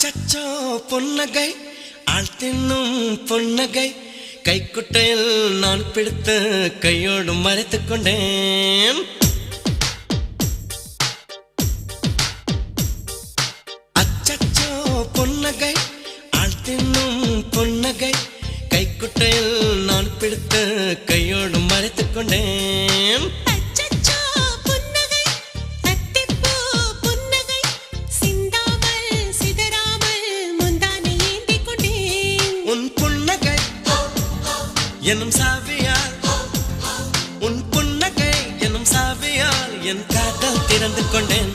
அச்சச்சோ பொன்னகை ஆழ்த்தின்னும் பொன்னகை கைக்குட்டையில் நான் பிடித்து கையோடு மறைத்துக் கொண்டேன். அச்சச்சோ பொன்னகை ஆழ்த்தின்னும் பொன்னகை கைக்குட்டையில் நான் பிடித்து கையோடு மறைத்துக் கொண்டேன். எனும் சாவியால் உன் புன்னகை எனும் சாவியால் என் காதல் திறந்து கொண்டேன்.